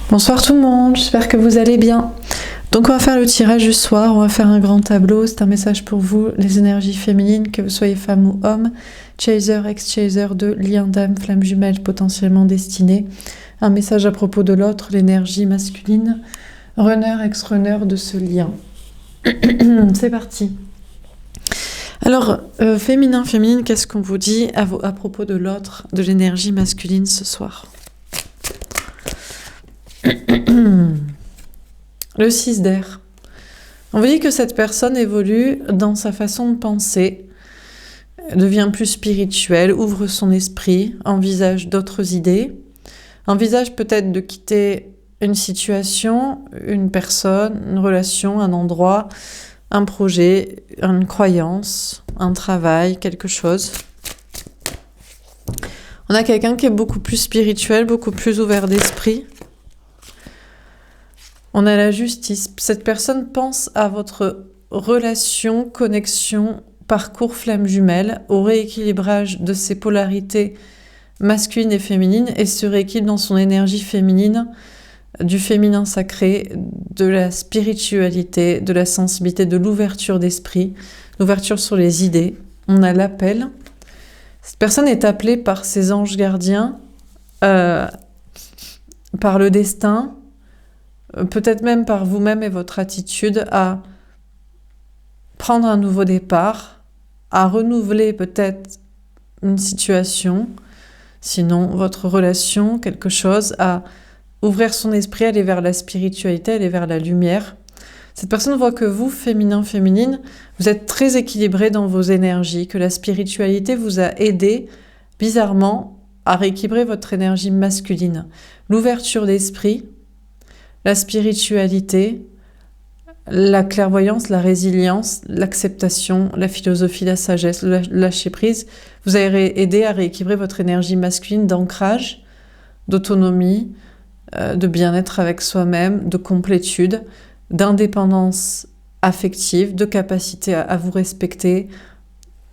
Bonsoir tout le monde, j'espère que vous allez bien. Donc on va faire le tirage du soir, on va faire un grand tableau, c'est un message pour vous, les énergies féminines, que vous soyez femme ou homme, chaser, ex-chaser de lien d'âme, flamme jumelle potentiellement destinée, un message à propos de l'autre, l'énergie masculine, runner, ex-runner de ce lien. C'est parti. Alors, féminin, qu'est-ce qu'on vous dit à propos de l'autre, de l'énergie masculine ce soir? Le 6 d'air. On vous dit que cette personne évolue dans sa façon de penser, devient plus spirituelle, ouvre son esprit, envisage d'autres idées, envisage peut-être de quitter une situation, une personne, une relation, un endroit, un projet, une croyance, un travail, quelque chose. On a quelqu'un qui est beaucoup plus spirituel, beaucoup plus ouvert d'esprit. On a la justice. Cette personne pense à votre relation, connexion, parcours flamme jumelle, au rééquilibrage de ses polarités masculines et féminines et se rééquilibre dans son énergie féminine, du féminin sacré, de la spiritualité, de la sensibilité, de l'ouverture d'esprit, l'ouverture sur les idées. On a l'appel. Cette personne est appelée par ses anges gardiens, par le destin, peut-être même par vous-même et votre attitude à prendre un nouveau départ, à renouveler peut-être une situation, sinon votre relation, quelque chose, à ouvrir son esprit, aller vers la spiritualité, aller vers la lumière. Cette personne voit que vous, féminin, vous êtes très équilibré dans vos énergies, que la spiritualité vous a aidé, bizarrement, à rééquilibrer votre énergie masculine. L'ouverture d'esprit, la spiritualité, la clairvoyance, la résilience, l'acceptation, la philosophie, la sagesse, le lâcher prise, vous avez aidé à rééquilibrer votre énergie masculine d'ancrage, d'autonomie, de bien-être avec soi-même, de complétude, d'indépendance affective, de capacité à vous respecter,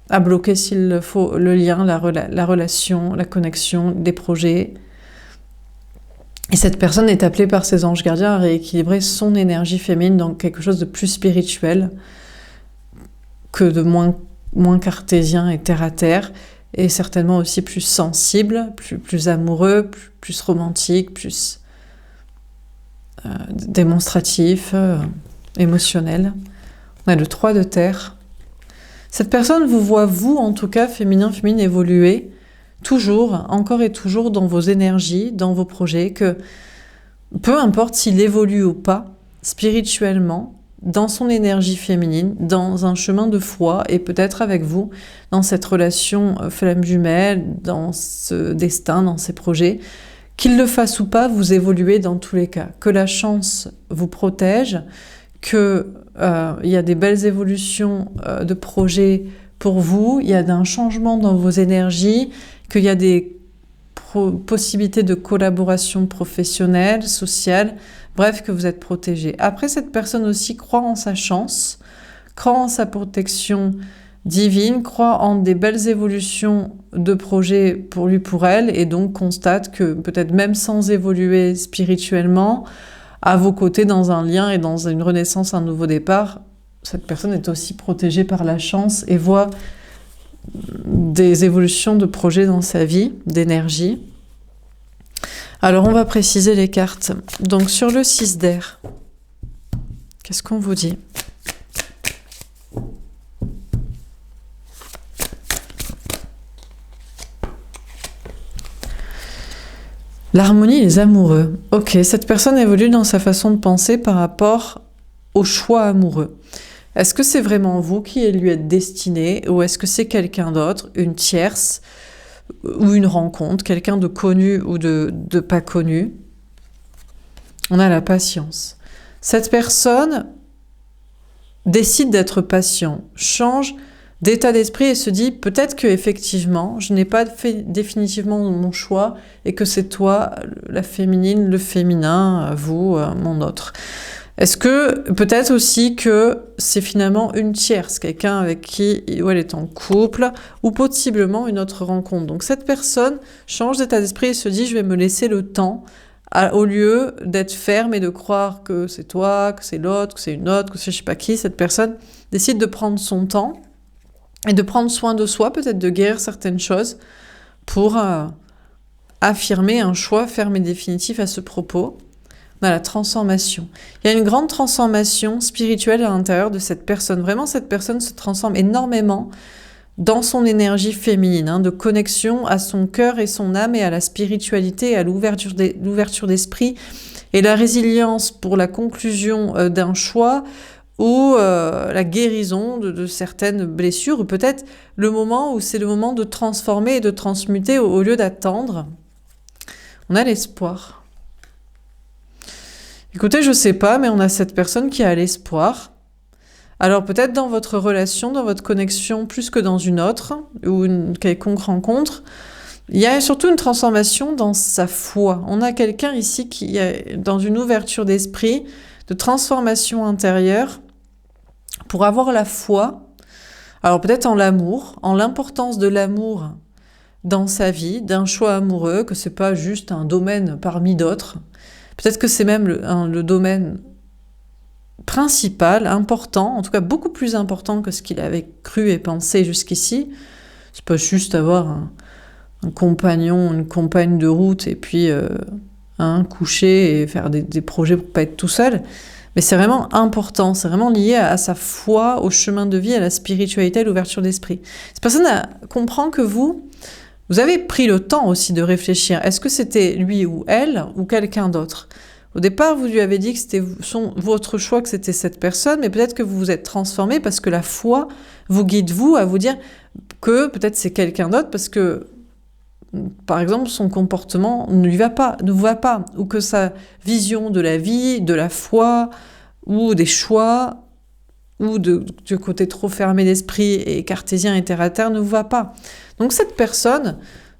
à bloquer s'il le faut le lien, la relation, la connexion, des projets. Et cette personne est appelée par ses anges gardiens à rééquilibrer son énergie féminine dans quelque chose de plus spirituel que de moins cartésien et terre à terre, et certainement aussi plus sensible, plus amoureux, plus romantique, plus démonstratif, émotionnel. On a le 3 de terre. Cette personne vous voit, vous en tout cas, féminin, évoluer toujours, encore et toujours dans vos énergies, dans vos projets, que peu importe s'il évolue ou pas, spirituellement, dans son énergie féminine, dans un chemin de foi, et peut-être avec vous, dans cette relation flamme jumelle, dans ce destin, dans ces projets, qu'il le fasse ou pas, vous évoluez dans tous les cas. Que la chance vous protège, qu'il y a des belles évolutions de projets pour vous, il y a un changement dans vos énergies, qu'il y a des possibilités de collaboration professionnelle, sociale, bref, que vous êtes protégé. Après, cette personne aussi croit en sa chance, croit en sa protection divine, croit en des belles évolutions de projets pour lui, pour elle, et donc constate que peut-être même sans évoluer spirituellement, à vos côtés, dans un lien et dans une renaissance, un nouveau départ, cette personne est aussi protégée par la chance et voit des évolutions de projets dans sa vie, d'énergie. Alors, on va préciser les cartes. Donc, sur le 6 d'air, qu'est-ce qu'on vous dit ? L'harmonie et les amoureux. Ok, cette personne évolue dans sa façon de penser par rapport au choix amoureux. Est-ce que c'est vraiment vous qui lui êtes destiné, ou est-ce que c'est quelqu'un d'autre, une tierce, ou une rencontre, quelqu'un de connu ou de pas connu? On a la patience. Cette personne décide d'être patient, change d'état d'esprit et se dit peut-être que effectivement je n'ai pas fait définitivement mon choix et que c'est toi, la féminine, le féminin, vous, mon autre. Est-ce que peut-être aussi que c'est finalement une tierce, quelqu'un avec qui elle est en couple, ou possiblement une autre rencontre. Donc cette personne change d'état d'esprit et se dit je vais me laisser le temps au lieu d'être ferme et de croire que c'est toi, que c'est l'autre, que c'est une autre, que c'est je sais pas qui, cette personne décide de prendre son temps et de prendre soin de soi, peut-être de guérir certaines choses pour affirmer un choix ferme et définitif à ce propos. On a la transformation. Il y a une grande transformation spirituelle à l'intérieur de cette personne. Vraiment, cette personne se transforme énormément dans son énergie féminine, de connexion à son cœur et son âme et à la spiritualité, à l'ouverture d'esprit et la résilience pour la conclusion d'un choix ou la guérison de certaines blessures, ou peut-être le moment où c'est le moment de transformer et de transmuter au lieu d'attendre. On a l'espoir. Écoutez, je sais pas, mais on a cette personne qui a l'espoir. Alors peut-être dans votre relation, dans votre connexion, plus que dans une autre, ou une quelconque rencontre, il y a surtout une transformation dans sa foi. On a quelqu'un ici qui est dans une ouverture d'esprit, de transformation intérieure, pour avoir la foi. Alors peut-être en l'amour, en l'importance de l'amour dans sa vie, d'un choix amoureux, que c'est pas juste un domaine parmi d'autres. Peut-être que c'est même le domaine principal, important, en tout cas beaucoup plus important que ce qu'il avait cru et pensé jusqu'ici. C'est pas juste avoir un compagnon, une compagne de route et puis coucher et faire des projets pour pas être tout seul. Mais c'est vraiment important, c'est vraiment lié à sa foi, au chemin de vie, à la spiritualité, à l'ouverture d'esprit. Cette personne comprend que vous avez pris le temps aussi de réfléchir. Est-ce que c'était lui ou elle ou quelqu'un d'autre ? Au départ, vous lui avez dit que c'était votre choix, que c'était cette personne, mais peut-être que vous vous êtes transformé parce que la foi vous guide, vous, à vous dire que peut-être c'est quelqu'un d'autre parce que, par exemple, son comportement ne vous va pas, ou que sa vision de la vie, de la foi, ou des choix, ou du côté trop fermé d'esprit et cartésien et terre-à-terre ne vous va pas. Donc cette personne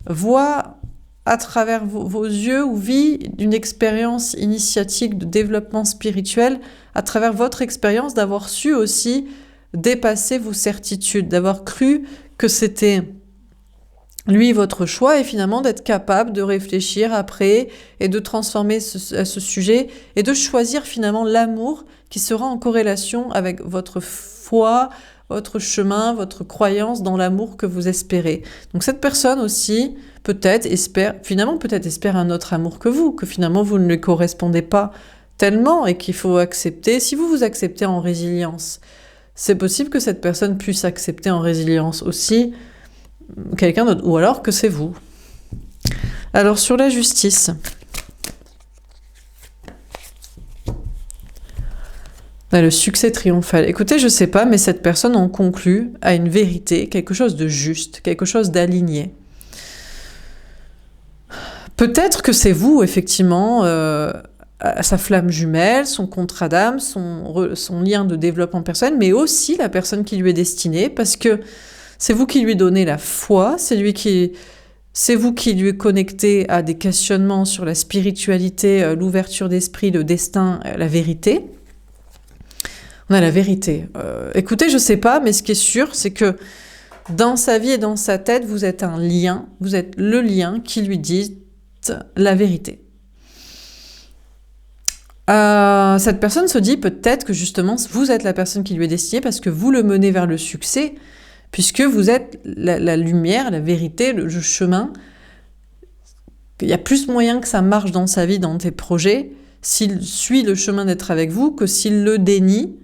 voit à travers vos yeux ou vit d'une expérience initiatique de développement spirituel, à travers votre expérience d'avoir su aussi dépasser vos certitudes, d'avoir cru que c'était lui votre choix et finalement d'être capable de réfléchir après et de transformer à ce sujet et de choisir finalement l'amour qui sera en corrélation avec votre foi, votre chemin, votre croyance dans l'amour que vous espérez. Donc cette personne aussi peut-être espère un autre amour que vous, que finalement vous ne lui correspondez pas tellement et qu'il faut accepter. Si vous vous acceptez en résilience, c'est possible que cette personne puisse accepter en résilience aussi quelqu'un d'autre, ou alors que c'est vous. Alors sur la justice, le succès triomphal. Écoutez, je sais pas, mais cette personne en conclut à une vérité, quelque chose de juste, quelque chose d'aligné. Peut-être que c'est vous, effectivement, sa flamme jumelle, son contrat d'âme, son lien de développement personnel, mais aussi la personne qui lui est destinée, parce que c'est vous qui lui donnez la foi, c'est vous qui lui connectez à des questionnements sur la spiritualité, l'ouverture d'esprit, le destin, la vérité. On a la vérité. Écoutez, je sais pas, mais ce qui est sûr, c'est que dans sa vie et dans sa tête, vous êtes un lien, vous êtes le lien qui lui dit la vérité. Cette personne se dit peut-être que justement, vous êtes la personne qui lui est destinée parce que vous le menez vers le succès, puisque vous êtes la lumière, la vérité, le chemin. Il y a plus moyen que ça marche dans sa vie, dans tes projets, s'il suit le chemin d'être avec vous, que s'il le dénie,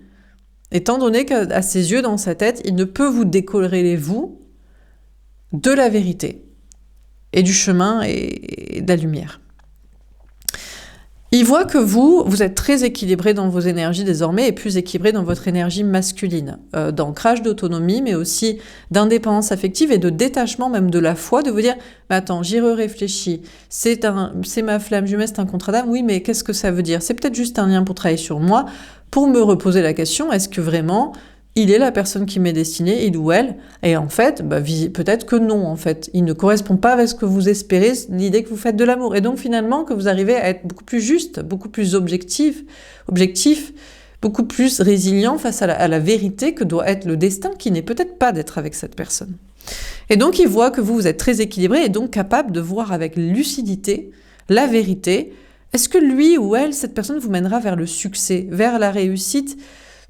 étant donné qu'à ses yeux, dans sa tête, il ne peut vous décorréler, vous, de la vérité, et du chemin et de la lumière. Il voit que vous êtes très équilibré dans vos énergies désormais et plus équilibré dans votre énergie masculine, d'ancrage, d'autonomie, mais aussi d'indépendance affective et de détachement même de la foi, de vous dire « Mais attends, j'y réfléchis, c'est ma flamme jumelle, c'est un contrat d'âme, oui, mais qu'est-ce que ça veut dire ? C'est peut-être juste un lien pour travailler sur moi, pour me reposer la question, est-ce que vraiment il est la personne qui m'est destinée, il ou elle ? Et en fait, peut-être que non, en fait. Il ne correspond pas avec ce que vous espérez, l'idée que vous faites de l'amour. Et donc, finalement, que vous arrivez à être beaucoup plus juste, beaucoup plus objectif, beaucoup plus résilient face à la vérité que doit être le destin, qui n'est peut-être pas d'être avec cette personne. Et donc, il voit que vous êtes très équilibré et donc capable de voir avec lucidité la vérité, est-ce que lui ou elle, cette personne vous mènera vers le succès, vers la réussite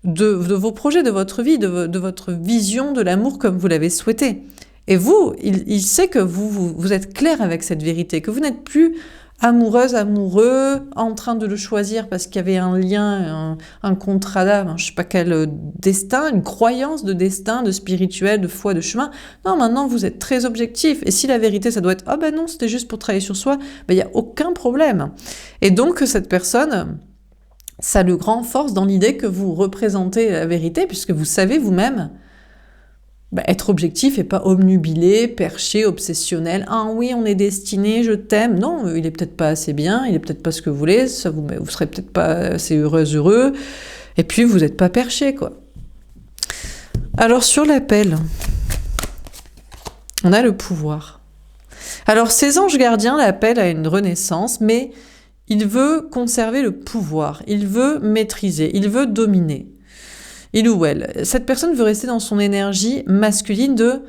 de vos projets, de votre vie, de votre vision de l'amour comme vous l'avez souhaité? Et vous, il sait que vous êtes clair avec cette vérité, que vous n'êtes plus amoureuse, amoureux, en train de le choisir parce qu'il y avait un lien, un contrat d'âme, je sais pas quel destin, une croyance de destin, de spirituel, de foi, de chemin. Non, maintenant vous êtes très objectif. Et si la vérité, ça doit être « Ah ben non, c'était juste pour travailler sur soi », ben il n'y a aucun problème. Et donc cette personne, ça le renforce dans l'idée que vous représentez la vérité, puisque vous savez vous-même être objectif et pas obnubilé, perché, obsessionnel. Ah oui, on est destiné, je t'aime. Non, il est peut-être pas assez bien, il est peut-être pas ce que vous voulez, vous serez peut-être pas assez heureux. Et puis vous n'êtes pas perché, quoi. Alors sur l'appel, on a le pouvoir. Alors ces anges gardiens l'appellent à une renaissance, mais il veut conserver le pouvoir, il veut maîtriser, il veut dominer. Il ou elle. Cette personne veut rester dans son énergie masculine de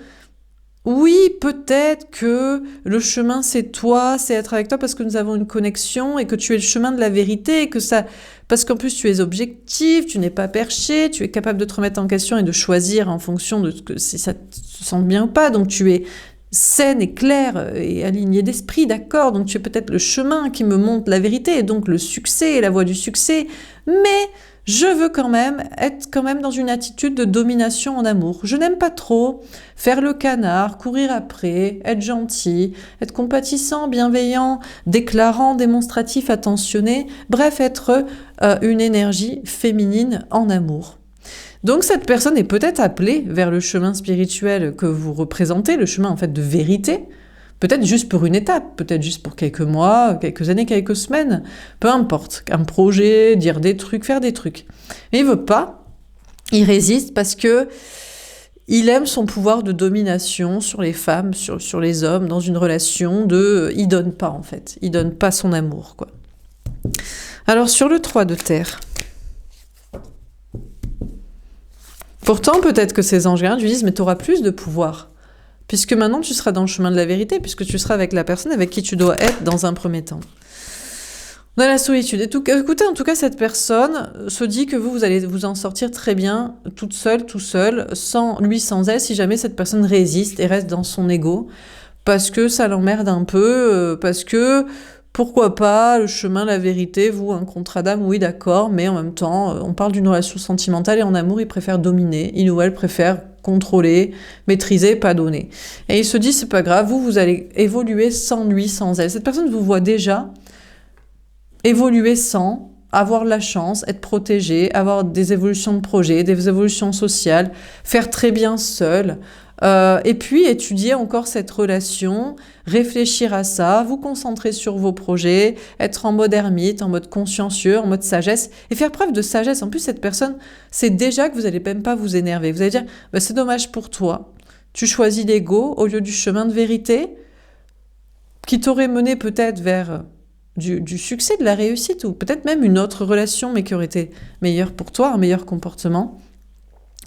oui, peut-être que le chemin c'est toi, c'est être avec toi parce que nous avons une connexion et que tu es le chemin de la vérité et que ça, parce qu'en plus tu es objectif, tu n'es pas perché, tu es capable de te remettre en question et de choisir en fonction de ce que si ça te sent bien ou pas. Donc tu es saine et claire et alignée d'esprit, d'accord. Donc tu es peut-être le chemin qui me montre la vérité et donc le succès et la voie du succès, mais je veux quand même être dans une attitude de domination en amour. Je n'aime pas trop faire le canard, courir après, être gentil, être compatissant, bienveillant, déclarant, démonstratif, attentionné. Bref, être une énergie féminine en amour. Donc cette personne est peut-être appelée vers le chemin spirituel que vous représentez, le chemin en fait de vérité. Peut-être juste pour une étape, peut-être juste pour quelques mois, quelques années, quelques semaines. Peu importe. Un projet, dire des trucs, faire des trucs. Mais il veut pas. Il résiste parce que il aime son pouvoir de domination sur les femmes, sur les hommes, dans une relation de... Il donne pas, en fait. Il donne pas son amour, quoi. Alors, sur le 3 de terre... Pourtant, peut-être que ces anges gardiens lui disent « Mais tu auras plus de pouvoir. » Puisque maintenant, tu seras dans le chemin de la vérité, puisque tu seras avec la personne avec qui tu dois être dans un premier temps. On a la solitude. Écoutez, en tout cas, cette personne se dit que vous allez vous en sortir très bien, toute seule, tout seul, sans lui, sans elle, si jamais cette personne résiste et reste dans son ego, parce que ça l'emmerde un peu, parce que... Pourquoi pas, le chemin, la vérité, vous, un contrat d'âme, oui, d'accord, mais en même temps, on parle d'une relation sentimentale et en amour, il préfère dominer, il ou elle préfère contrôler, maîtriser, pas donner. Et il se dit, c'est pas grave, vous allez évoluer sans lui, sans elle. Cette personne vous voit déjà évoluer sans, avoir la chance, être protégé, avoir des évolutions de projet, des évolutions sociales, faire très bien seul, et puis étudier encore cette relation, réfléchir à ça, vous concentrer sur vos projets, être en mode ermite, en mode consciencieux, en mode sagesse, et faire preuve de sagesse. En plus, cette personne sait déjà que vous n'allez même pas vous énerver. Vous allez dire, bah, c'est dommage pour toi, tu choisis l'ego au lieu du chemin de vérité, qui t'aurait mené peut-être vers du succès, de la réussite, ou peut-être même une autre relation, mais qui aurait été meilleure pour toi, un meilleur comportement.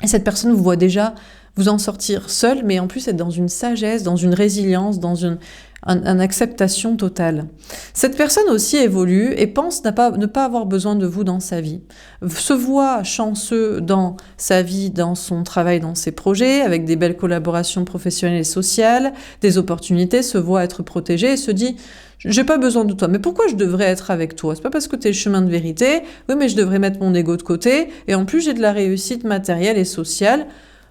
Et cette personne vous voit déjà vous en sortir seul, mais en plus être dans une sagesse, dans une résilience, dans une acceptation totale. Cette personne aussi évolue et pense ne pas avoir besoin de vous dans sa vie. Se voit chanceux dans sa vie, dans son travail, dans ses projets, avec des belles collaborations professionnelles et sociales, des opportunités, se voit être protégé et se dit « j'ai pas besoin de toi, mais pourquoi je devrais être avec toi? C'est pas parce que t'es le chemin de vérité, oui mais je devrais mettre mon ego de côté, et en plus j'ai de la réussite matérielle et sociale,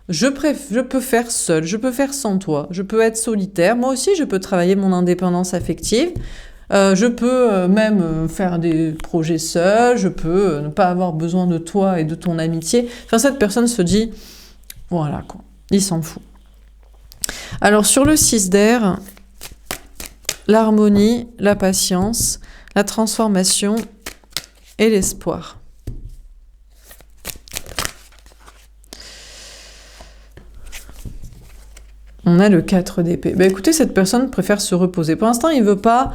je peux faire seul, je peux faire sans toi, je peux être solitaire, moi aussi je peux travailler mon indépendance affective, je peux même faire des projets seul, je peux ne pas avoir besoin de toi et de ton amitié. » Enfin, cette personne se dit, voilà quoi, il s'en fout. Alors sur le 6 d'air, l'harmonie, la patience, la transformation et l'espoir. On a le 4 d'épée. Ben écoutez, cette personne préfère se reposer. Pour l'instant, il veut pas...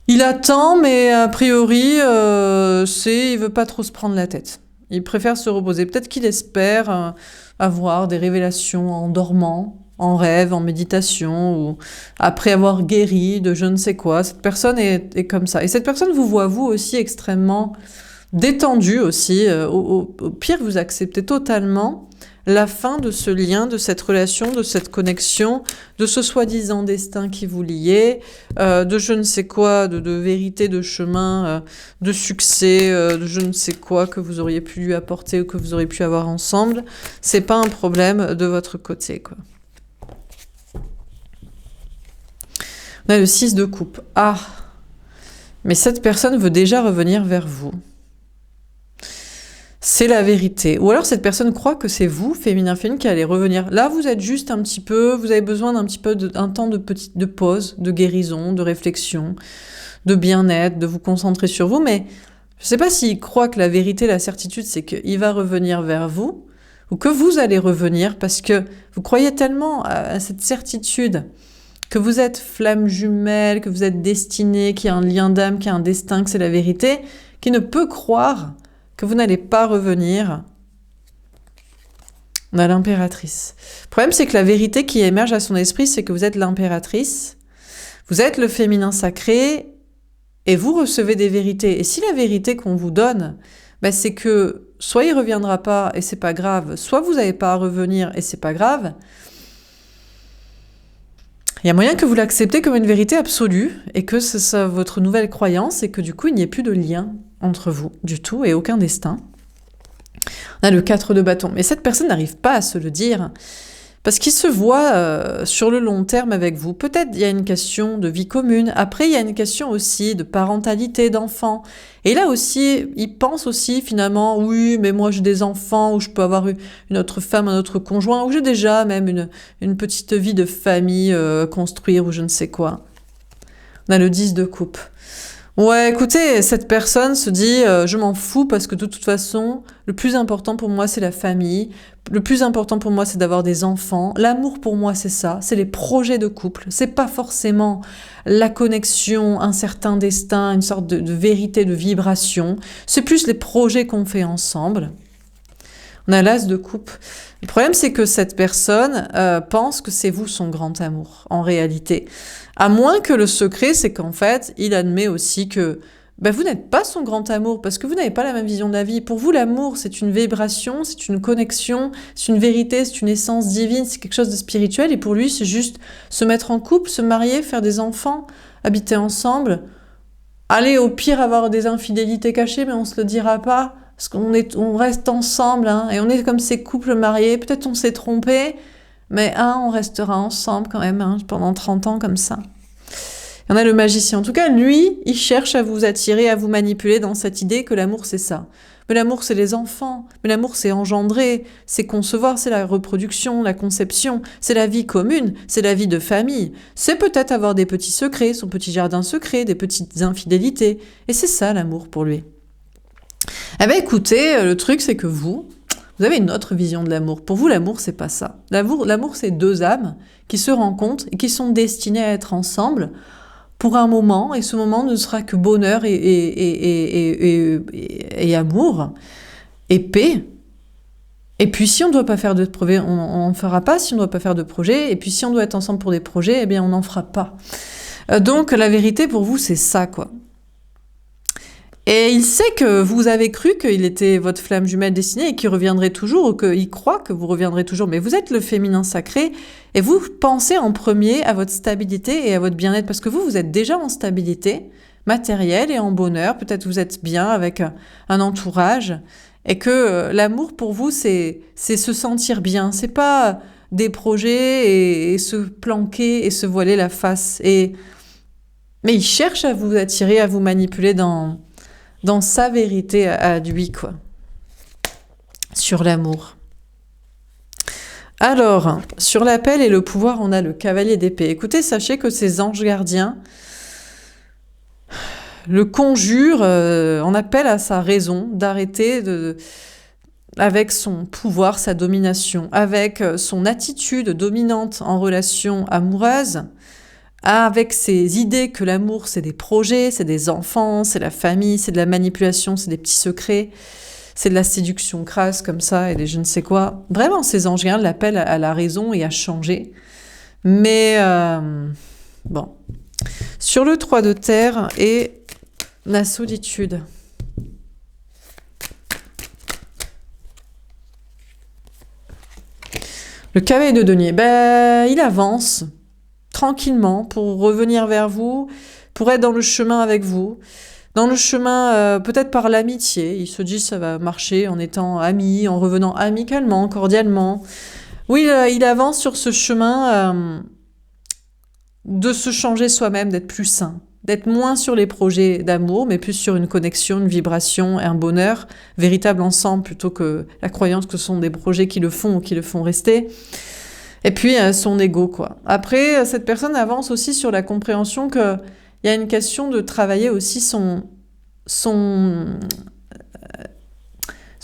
Il attend, mais a priori, il veut pas trop se prendre la tête. Il préfère se reposer. Peut-être qu'il espère avoir des révélations en dormant, en rêve, en méditation, ou après avoir guéri de je ne sais quoi. Cette personne est comme ça. Et cette personne vous voit, vous aussi, extrêmement détendu aussi. Au pire, vous acceptez totalement la fin de ce lien, de cette relation, de cette connexion, de ce soi-disant destin qui vous liait, de je ne sais quoi, de vérité, de chemin, de succès, de je ne sais quoi que vous auriez pu lui apporter ou que vous auriez pu avoir ensemble. C'est pas un problème de votre côté, quoi. On a le 6 de coupe. Ah, mais cette personne veut déjà revenir vers vous. C'est la vérité. Ou alors cette personne croit que c'est vous, féminin, qui allez revenir. Là, vous êtes juste un petit peu, vous avez besoin d'un petit peu d'un temps de pause, de guérison, de réflexion, de bien-être, de vous concentrer sur vous. Mais je ne sais pas s'il croit que la vérité, la certitude, c'est qu'il va revenir vers vous ou que vous allez revenir parce que vous croyez tellement à cette certitude que vous êtes flamme jumelle, que vous êtes destiné, qu'il y a un lien d'âme, qu'il y a un destin, que c'est la vérité, qu'il ne peut croire que vous n'allez pas revenir. On a l'impératrice. Le problème, c'est que la vérité qui émerge à son esprit, c'est que vous êtes l'impératrice, vous êtes le féminin sacré, et vous recevez des vérités. Et si la vérité qu'on vous donne, c'est que soit il ne reviendra pas, et c'est pas grave, soit vous n'avez pas à revenir, et c'est pas grave, il y a moyen que vous l'acceptez comme une vérité absolue, et que c'est ça votre nouvelle croyance, et que du coup, il n'y ait plus de lien entre vous du tout et aucun destin. On a le 4 de bâton. Mais cette personne n'arrive pas à se le dire parce qu'il se voit sur le long terme avec vous. Peut-être il y a une question de vie commune. Après, il y a une question aussi de parentalité, d'enfants. Et là aussi, il pense aussi finalement, oui, mais moi j'ai des enfants, ou je peux avoir une autre femme, un autre conjoint, ou j'ai déjà même une petite vie de famille construire, ou je ne sais quoi. On a le 10 de coupe. Ouais, écoutez, cette personne se dit je m'en fous parce que de toute façon, le plus important pour moi, c'est la famille. Le plus important pour moi, c'est d'avoir des enfants. L'amour pour moi, c'est ça. C'est les projets de couple. C'est pas forcément la connexion, un certain destin, une sorte de vérité, de vibration. C'est plus les projets qu'on fait ensemble. On a l'as de coupe. Le problème, c'est que cette personne pense que c'est vous son grand amour, en réalité. À moins que le secret, c'est qu'en fait, il admet aussi que vous n'êtes pas son grand amour, parce que vous n'avez pas la même vision de la vie. Pour vous, l'amour, c'est une vibration, c'est une connexion, c'est une vérité, c'est une essence divine, c'est quelque chose de spirituel. Et pour lui, c'est juste se mettre en couple, se marier, faire des enfants, habiter ensemble. Allez, au pire, avoir des infidélités cachées, mais on se le dira pas. Parce on reste ensemble, hein, et on est comme ces couples mariés. Peut-être on s'est trompé, mais on restera ensemble quand même, hein, pendant 30 ans comme ça. Il y en a le magicien. En tout cas, lui, il cherche à vous attirer, à vous manipuler dans cette idée que l'amour, c'est ça. Mais l'amour, c'est les enfants. Mais l'amour, c'est engendrer, c'est concevoir, c'est la reproduction, la conception, c'est la vie commune, c'est la vie de famille. C'est peut-être avoir des petits secrets, son petit jardin secret, des petites infidélités. Et c'est ça, l'amour, pour lui. Écoutez, le truc, c'est que vous avez une autre vision de l'amour. Pour vous, l'amour, c'est pas ça. L'amour, c'est deux âmes qui se rencontrent et qui sont destinées à être ensemble pour un moment, et ce moment ne sera que bonheur et amour et paix. Et puis, si on ne doit pas faire de projet, on n'en fera pas. Si on ne doit pas faire de projet, et puis si on doit être ensemble pour des projets, on n'en fera pas. Donc, la vérité pour vous, c'est ça, quoi. Et il sait que vous avez cru qu'il était votre flamme jumelle destinée et qu'il reviendrait toujours, ou qu'il croit que vous reviendrez toujours. Mais vous êtes le féminin sacré et vous pensez en premier à votre stabilité et à votre bien-être, parce que vous êtes déjà en stabilité matérielle et en bonheur. Peut-être vous êtes bien avec un entourage et que l'amour pour vous, c'est se sentir bien. C'est pas des projets et se planquer et se voiler la face. Mais il cherche à vous attirer, à vous manipuler dans sa vérité à lui, quoi. Sur l'amour. Alors, sur l'appel et le pouvoir, on a le cavalier d'épée. Écoutez, sachez que ces anges gardiens le conjurent en appel à sa raison d'arrêter avec son pouvoir, sa domination, avec son attitude dominante en relation amoureuse, avec ces idées que l'amour, c'est des projets, c'est des enfants, c'est la famille, c'est de la manipulation, c'est des petits secrets, c'est de la séduction crasse comme ça et des je ne sais quoi. Vraiment, ces anges gardiens l'appellent à la raison et à changer. Mais bon. Sur le 3 de terre et la solitude. Le cavalier de denier, il avance tranquillement pour revenir vers vous, pour être dans le chemin avec vous. Dans le chemin, peut-être par l'amitié. Il se dit ça va marcher en étant amis, en revenant amicalement, cordialement. Oui, il avance sur ce chemin de se changer soi-même, d'être plus sain. D'être moins sur les projets d'amour, mais plus sur une connexion, une vibration et un bonheur véritable ensemble, plutôt que la croyance que ce sont des projets qui le font ou qui le font rester. Et puis, son ego, quoi. Après, cette personne avance aussi sur la compréhension qu'il y a une question de travailler aussi son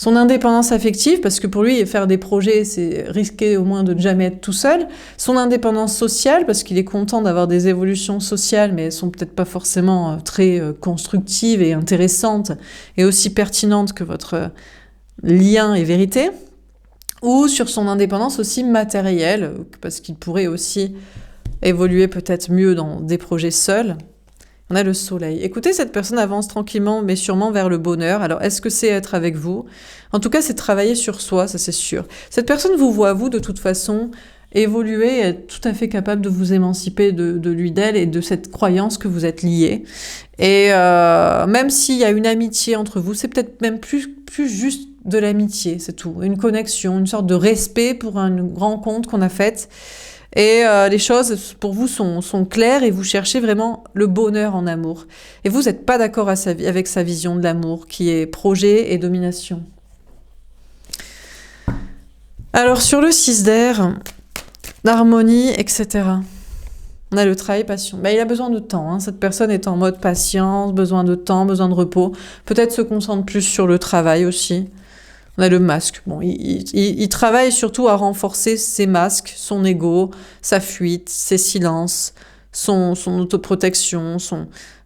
indépendance affective, parce que pour lui, faire des projets, c'est risquer au moins de ne jamais être tout seul. Son indépendance sociale, parce qu'il est content d'avoir des évolutions sociales, mais elles sont peut-être pas forcément très constructives et intéressantes, et aussi pertinentes que votre lien et vérité. Ou sur son indépendance aussi matérielle, parce qu'il pourrait aussi évoluer peut-être mieux dans des projets seuls. On a le soleil. Écoutez, cette personne avance tranquillement, mais sûrement vers le bonheur. Alors, est-ce que c'est être avec vous? En tout cas, c'est travailler sur soi, ça c'est sûr. Cette personne vous voit, vous, de toute façon, évoluer, être tout à fait capable de vous émanciper de lui, d'elle, et de cette croyance que vous êtes liés. Et même s'il y a une amitié entre vous, c'est peut-être même plus juste de l'amitié, c'est tout. Une connexion, une sorte de respect pour une rencontre qu'on a faite. Et les choses pour vous sont claires et vous cherchez vraiment le bonheur en amour. Et vous n'êtes pas d'accord avec sa vision de l'amour qui est projet et domination. Alors sur le 6 d'air, l'harmonie, etc. On a le travail passion. Il a besoin de temps. Hein. Cette personne est en mode patience, besoin de temps, besoin de repos. Peut-être se concentre plus sur le travail aussi. On a le masque. Bon, il travaille surtout à renforcer ses masques, son ego, sa fuite, ses silences, son autoprotection,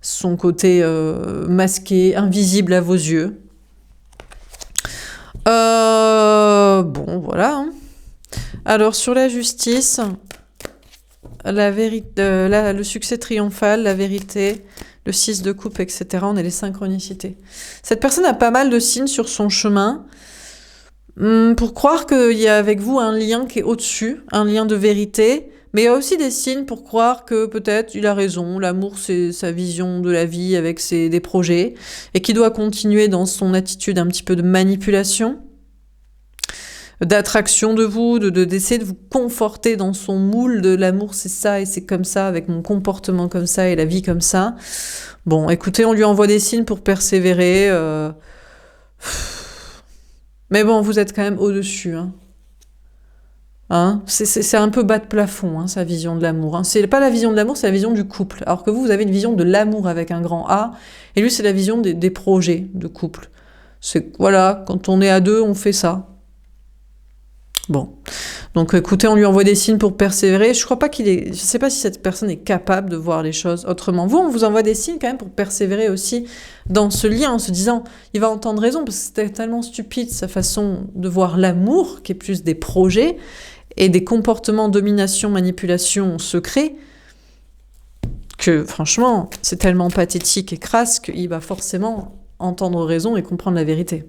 son côté masqué, invisible à vos yeux. Bon, voilà. Hein. Alors, sur la justice, la vérité, le succès triomphal, la vérité, le 6 de coupe, etc. On a les synchronicités. Cette personne a pas mal de signes sur son chemin. Pour croire qu'il y a avec vous un lien qui est au-dessus, un lien de vérité, mais il y a aussi des signes pour croire que peut-être il a raison, l'amour c'est sa vision de la vie avec des projets, et qu'il doit continuer dans son attitude un petit peu de manipulation, d'attraction de vous, d'essayer de vous conforter dans son moule de l'amour c'est ça et c'est comme ça, avec mon comportement comme ça et la vie comme ça. Bon, écoutez, on lui envoie des signes pour persévérer, mais bon, vous êtes quand même au-dessus. Hein, c'est un peu bas de plafond, hein, sa vision de l'amour. Hein. C'est pas la vision de l'amour, c'est la vision du couple. Alors que vous avez une vision de l'amour avec un grand A, et lui, c'est la vision des projets de couple. C'est, voilà, quand on est à deux, on fait ça. Bon. Donc, écoutez, on lui envoie des signes pour persévérer. Je sais pas si cette personne est capable de voir les choses autrement. Vous, on vous envoie des signes quand même pour persévérer aussi dans ce lien, en se disant, il va entendre raison, parce que c'était tellement stupide sa façon de voir l'amour, qui est plus des projets, et des comportements domination, manipulation, secret, que franchement, c'est tellement pathétique et crasse qu'il va forcément entendre raison et comprendre la vérité.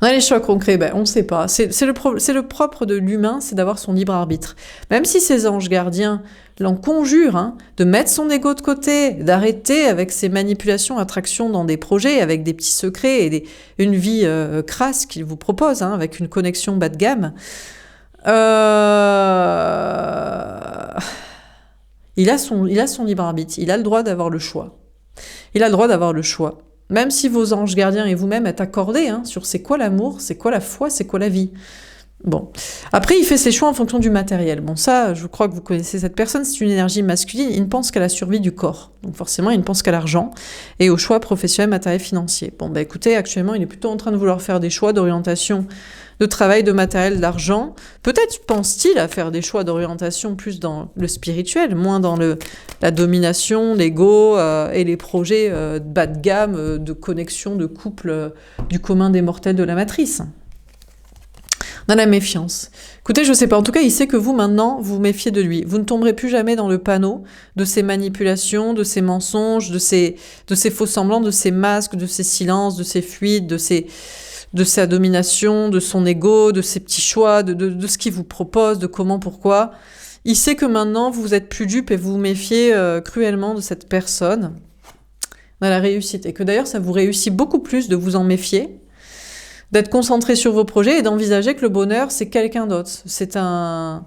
On a les choix concrets, on ne sait pas. C'est le propre de l'humain, c'est d'avoir son libre arbitre. Même si ces anges gardiens l'en conjurent, de mettre son ego de côté, d'arrêter avec ses manipulations, attractions dans des projets, avec des petits secrets et une vie crasse qu'ils vous proposent, avec une connexion bas de gamme. Il a son libre arbitre, il a le droit d'avoir le choix. Il a le droit d'avoir le choix. Même si vos anges gardiens et vous-même êtes accordés sur c'est quoi l'amour, c'est quoi la foi, c'est quoi la vie. Bon. Après, il fait ses choix en fonction du matériel. Bon, ça, je crois que vous connaissez cette personne, c'est une énergie masculine, il ne pense qu'à la survie du corps. Donc forcément, il ne pense qu'à l'argent et aux choix professionnels, matériels, financiers. Bon, écoutez, actuellement, il est plutôt en train de vouloir faire des choix d'orientation, de travail, de matériel, d'argent. Peut-être pense-t-il à faire des choix d'orientation plus dans le spirituel, moins dans la domination, l'ego et les projets bas de gamme, de connexion, de couple du commun des mortels de la matrice. On a la méfiance. Écoutez, je sais pas. En tout cas, il sait que vous, maintenant, vous vous méfiez de lui. Vous ne tomberez plus jamais dans le panneau de ses manipulations, de ses mensonges, de ses faux semblants, de ses masques, de ses silences, de ses fuites, de sa domination, de son ego, de ses petits choix, de ce qu'il vous propose, de comment, pourquoi. Il sait que maintenant, vous êtes plus dupe et vous vous méfiez cruellement de cette personne. On a la réussite. Et que d'ailleurs, ça vous réussit beaucoup plus de vous en méfier, d'être concentré sur vos projets et d'envisager que le bonheur, c'est quelqu'un d'autre. C'est un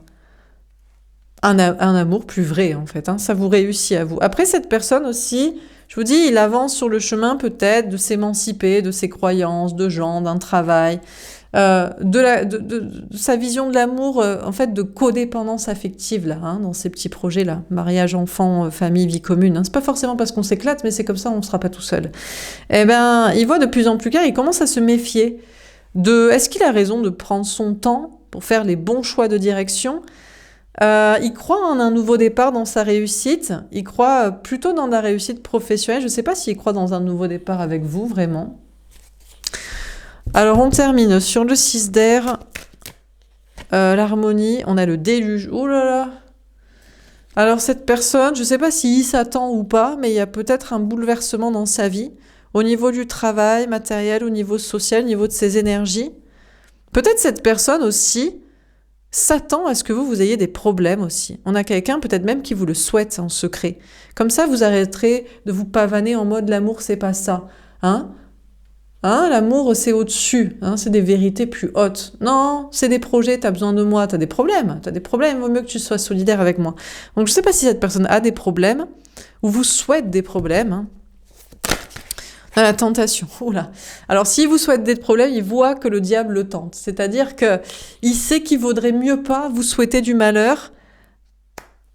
amour plus vrai, en fait. Ça vous réussit à vous. Après, cette personne aussi, je vous dis, il avance sur le chemin peut-être de s'émanciper de ses croyances, de gens, d'un travail, de sa vision de l'amour, en fait, de codépendance affective, là, dans ces petits projets-là. Mariage, enfant, famille, vie commune. C'est pas forcément parce qu'on s'éclate, mais c'est comme ça, on ne sera pas tout seul. Eh ben, il voit de plus en plus clair, il commence à se méfier est-ce qu'il a raison de prendre son temps pour faire les bons choix de direction. Il croit en un nouveau départ dans sa réussite, il croit plutôt dans la réussite professionnelle. Je ne sais pas s'il croit dans un nouveau départ avec vous, vraiment. Alors, on termine sur le 6 d'air, l'harmonie, on a le déluge. Oh là là! Alors, cette personne, je ne sais pas s'il s'attend ou pas, mais il y a peut-être un bouleversement dans sa vie, au niveau du travail matériel, au niveau social, au niveau de ses énergies. Peut-être cette personne aussi s'attend à ce que vous ayez des problèmes aussi. On a quelqu'un peut-être même qui vous le souhaite en secret. Comme ça, vous arrêterez de vous pavaner en mode l'amour, c'est pas ça. L'amour, c'est au-dessus. C'est des vérités plus hautes. Non, c'est des projets, t'as besoin de moi, t'as des problèmes. Il vaut mieux que tu sois solidaire avec moi. Donc, je sais pas si cette personne a des problèmes ou vous souhaite des problèmes. La tentation. Oula. Alors, s'il vous souhaite des problèmes, il voit que le diable le tente. C'est-à-dire que il sait qu'il vaudrait mieux pas vous souhaiter du malheur,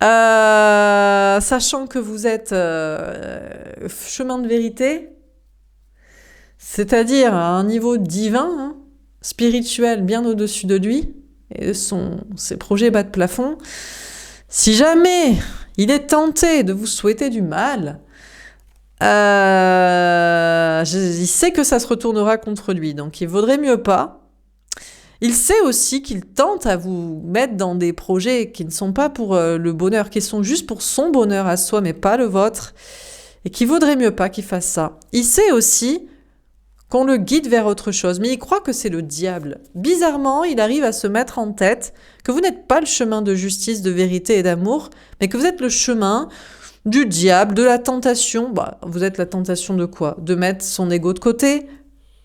sachant que vous êtes chemin de vérité, c'est-à-dire à un niveau divin, spirituel, bien au-dessus de lui, et ses projets bas de plafond. Si jamais il est tenté de vous souhaiter du mal, il sait que ça se retournera contre lui, donc il vaudrait mieux pas. Il sait aussi qu'il tente à vous mettre dans des projets qui ne sont pas pour le bonheur, qui sont juste pour son bonheur à soi, mais pas le vôtre, et qu'il vaudrait mieux pas qu'il fasse ça. Il sait aussi qu'on le guide vers autre chose, mais il croit que c'est le diable. Bizarrement, il arrive à se mettre en tête que vous n'êtes pas le chemin de justice, de vérité et d'amour, mais que vous êtes le chemin du diable, de la tentation. Vous êtes la tentation de quoi? De mettre son ego de côté,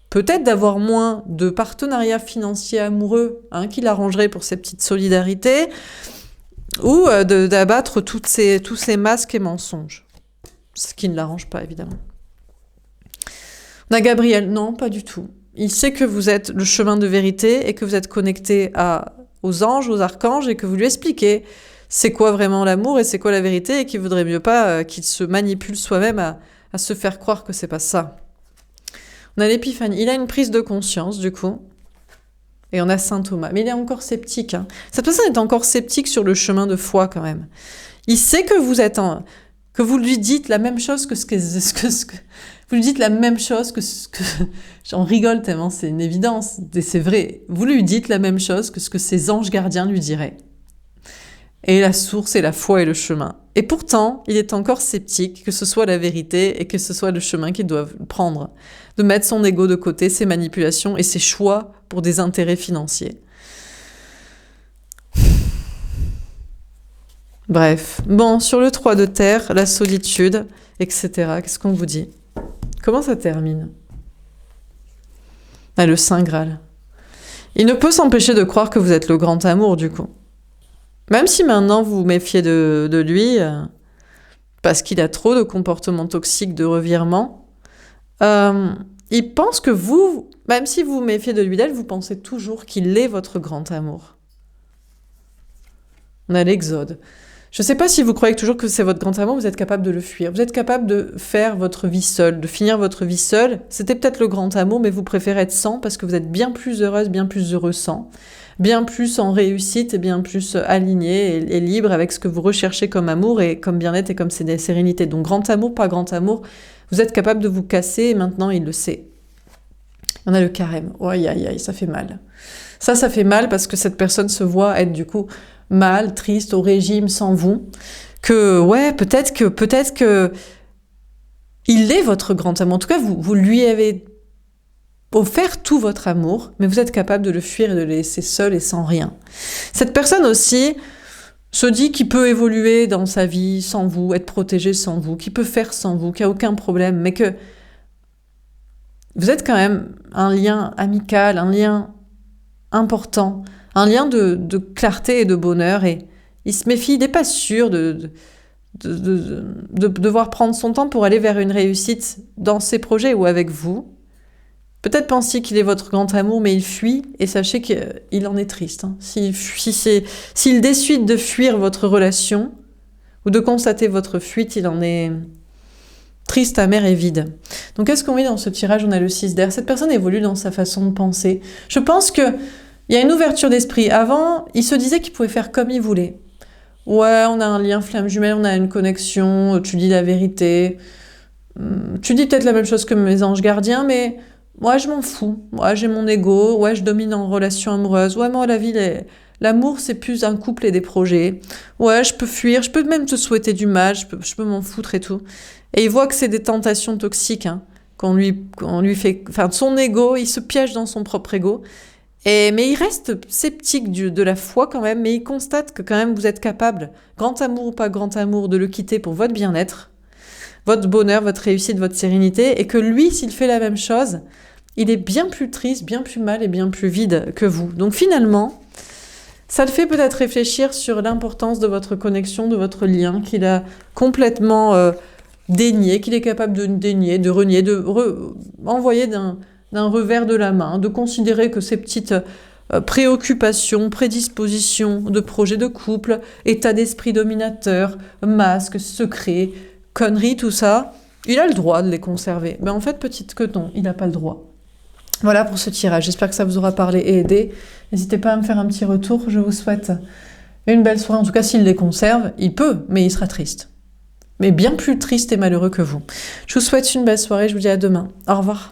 peut-être d'avoir moins de partenariats financiers amoureux qui l'arrangeraient pour ces petites solidarités, ou d'abattre tous ces masques et mensonges. Ce qui ne l'arrange pas, évidemment. On a Gabriel, non, pas du tout. Il sait que vous êtes le chemin de vérité et que vous êtes connecté aux anges, aux archanges, et que vous lui expliquez c'est quoi vraiment l'amour et c'est quoi la vérité, et qu'il vaudrait mieux pas qu'il se manipule soi-même à se faire croire que c'est pas ça. On a l'épiphanie. Il a une prise de conscience, du coup. Et on a saint Thomas. Mais il est encore sceptique. Cette personne est encore sceptique sur le chemin de foi, quand même. Il sait que vous êtes que vous lui dites la même chose que vous lui dites la même chose que j'en rigole tellement c'est une évidence, et c'est vrai. Vous lui dites la même chose que ce que ses anges gardiens lui diraient. Et la source est la foi et le chemin. Et pourtant, il est encore sceptique que ce soit la vérité et que ce soit le chemin qu'il doit prendre. De mettre son ego de côté, ses manipulations et ses choix pour des intérêts financiers. Bref. Bon, sur le 3 de terre, la solitude, etc. Qu'est-ce qu'on vous dit? Comment ça termine? Le Saint Graal. Il ne peut s'empêcher de croire que vous êtes le grand amour, du coup. Même si maintenant vous vous méfiez de lui, parce qu'il a trop de comportements toxiques, de revirements, il pense que vous, même si vous vous méfiez de lui, d'elle, vous pensez toujours qu'il est votre grand amour. On a l'Exode. Je ne sais pas si vous croyez toujours que c'est votre grand amour, vous êtes capable de le fuir. Vous êtes capable de faire votre vie seule, de finir votre vie seule. C'était peut-être le grand amour, mais vous préférez être sans parce que vous êtes bien plus heureuse, bien plus heureux sans. Bien plus en réussite et bien plus aligné et libre avec ce que vous recherchez comme amour et comme bien-être et comme sérénité. Donc grand amour, pas grand amour, vous êtes capable de vous casser et maintenant il le sait. On a le carême. Oh, aïe, aïe, aïe, ça fait mal. Ça fait mal parce que cette personne se voit être du coup mal, triste, au régime sans vous. Que, ouais, peut-être que il est votre grand amour. En tout cas, vous lui avez offert tout votre amour, mais vous êtes capable de le fuir et de le laisser seul et sans rien. Cette personne aussi se dit qu'il peut évoluer dans sa vie sans vous, être protégé sans vous, qu'il peut faire sans vous, qu'il n'y a aucun problème, mais que vous êtes quand même un lien amical, un lien important, un lien de clarté et de bonheur, et il se méfie, il n'est pas sûr de devoir prendre son temps pour aller vers une réussite dans ses projets ou avec vous. Peut-être pensez qu'il est votre grand amour, mais il fuit, et sachez qu'il en est triste. Hein. S'il décide de fuir votre relation, ou de constater votre fuite, il en est triste, amer et vide. Donc qu'est-ce qu'on met dans ce tirage? On a le 6 d'air. Cette personne évolue dans sa façon de penser. Je pense qu'il y a une ouverture d'esprit. Avant, il se disait qu'il pouvait faire comme il voulait. Ouais, on a un lien flamme jumelle, on a une connexion, tu dis la vérité. Tu dis peut-être la même chose que mes anges gardiens, mais moi, je m'en fous. Moi, j'ai mon ego. Ouais, je domine en relation amoureuse. Ouais, moi, la vie, l'amour, c'est plus un couple et des projets. Ouais, je peux fuir. Je peux même te souhaiter du mal. Je peux m'en foutre et tout. Et il voit que c'est des tentations toxiques, hein, qu'on lui fait... Enfin, son ego, il se piège dans son propre ego. Mais il reste sceptique de la foi quand même, mais il constate que quand même vous êtes capable, grand amour ou pas grand amour, de le quitter pour votre bien-être, votre bonheur, votre réussite, votre sérénité, et que lui, s'il fait la même chose, il est bien plus triste, bien plus mal et bien plus vide que vous. Donc finalement, ça le fait peut-être réfléchir sur l'importance de votre connexion, de votre lien, qu'il a complètement dénié, qu'il est capable de dénier, de renier, envoyer d'un revers de la main, de considérer que ces petites préoccupations, prédispositions de projets de couple, état d'esprit dominateur, masque, secret, conneries, tout ça, il a le droit de les conserver. Mais en fait, petite que non, il n'a pas le droit. Voilà pour ce tirage. J'espère que ça vous aura parlé et aidé. N'hésitez pas à me faire un petit retour. Je vous souhaite une belle soirée. En tout cas, s'il les conserve, il peut, mais il sera triste. Mais bien plus triste et malheureux que vous. Je vous souhaite une belle soirée. Je vous dis à demain. Au revoir.